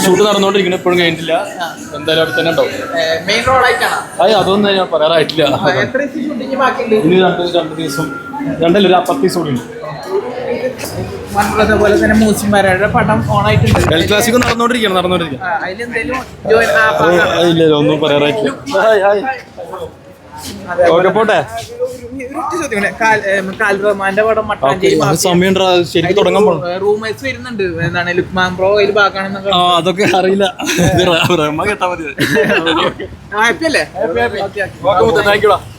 Shoot നടന്നുകൊണ്ടിരിക്കണം, ഇപ്പോഴും കഴിഞ്ഞിട്ടില്ല. എന്തായാലും അവിടെ തന്നെ ഉണ്ടാവും. അതൊന്നും ഞാൻ പറയാറായിട്ടില്ല. ഇനി രണ്ട് ദിവസം, രണ്ടല്ല ഒരു 10 ദിവസം കൂടി ഉണ്ട്. അതുപോലെ തന്നെ മൂസിമാരുടെ പടം ഓണായിട്ടുണ്ട്. L classic നടന്നുകൊണ്ടിരിക്കണം. ഇല്ല, ഒന്നും പറയാറായിട്ടില്ല. പോട്ടെ. കാൽറഹ്മാന്റെ പടം സമയം ശരിക്കും തുടങ്ങാൻ പോകണം. റൂമേഴ്സ് വരുന്നുണ്ട്. എന്താണ് ലുക്മാൻ ബ്രോ അതിൽ ഭാഗമാണെന്നൊക്കെ. അതൊക്കെ അറിയില്ല. കേട്ടാ മതി.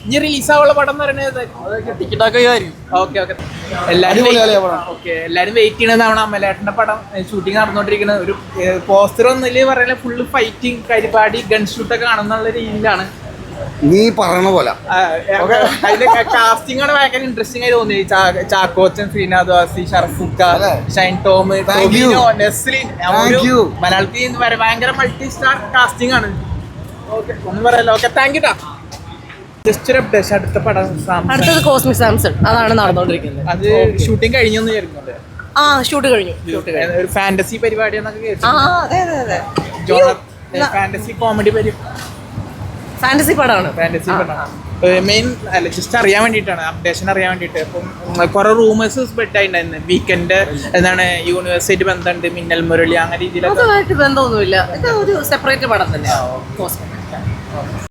ഇനി റിലീസ് ആവുള്ള പടം എന്ന് പറയുന്നത് എല്ലാരും വെയിറ്റ് ചെയ്യണതാണ്. അമലേട്ടന്റെ പടം ഷൂട്ടിംഗ് നടന്നുകൊണ്ടിരിക്കുന്നത്. ഒരു പോസ്റ്റർ ഒന്നില് പറയുന്ന ഫുള്ള് ഫൈറ്റിംഗ്, പരിപാടി, ഗൺ ഷൂട്ടൊക്കെ കാണുന്നുള്ള രീതിയിലാണ് നീ പറയണ പോലെ. അതിന്റെ കാസ്റ്റിംഗ് ആണ് ഭയങ്കര ഇൻട്രസ്റ്റിംഗ് ആയി തോന്നി. ചാക്കോച്ചൻ, ശ്രീനാഥ് വാസി, ഷർഫുക്ക, ഷൈൻ ടോം, നെസ്ലിൻ. മലയാളത്തിൽ ഭയങ്കര മൾട്ടി സ്റ്റാർ കാസ്റ്റിംഗ് ആണ്. ഒന്നും പറയല്ലോ. Okay, thank you. ജസ്റ്റ് ഒരു അപ്ഡേഷൻ. അടുത്ത പടം അടുത്തത് കോസ്മിക് സാംസൺ, അതാണ് നടന്നുകൊണ്ടിരിക്കുന്നത്. അത് ഷൂട്ടിംഗ് കഴിഞ്ഞൊന്നും വിചാരിക്കുന്നുണ്ട്. ഷൂട്ട് കഴിഞ്ഞു. ഒരു ഫാന്റസി പരിപാടി എന്നൊക്കെ കേട്ടു. ഫാന്റസി കോമഡി ഫാന്റസി പടമാണ്. മെയിൻ അല്ല, ജസ്റ്റ് അറിയാൻ വേണ്ടിയിട്ടാണ്, അപ്ഡേഷൻ അറിയാൻ വേണ്ടിയിട്ട്. അപ്പം കുറെ റൂമേഴ്സ് സ്പ്രെഡ് ആയിട്ടുണ്ടായിരുന്നു. വീക്കെൻഡ് എന്താണ് യൂണിവേഴ്സിറ്റി ബന്ധമുണ്ട്, മിന്നൽ മുരളി, അങ്ങനെ രീതിയിലൊക്കെ. ബന്ധമൊന്നുമില്ല. ഇത് ഒരു സെപ്പറേറ്റ് പടം തന്നെയാണ്.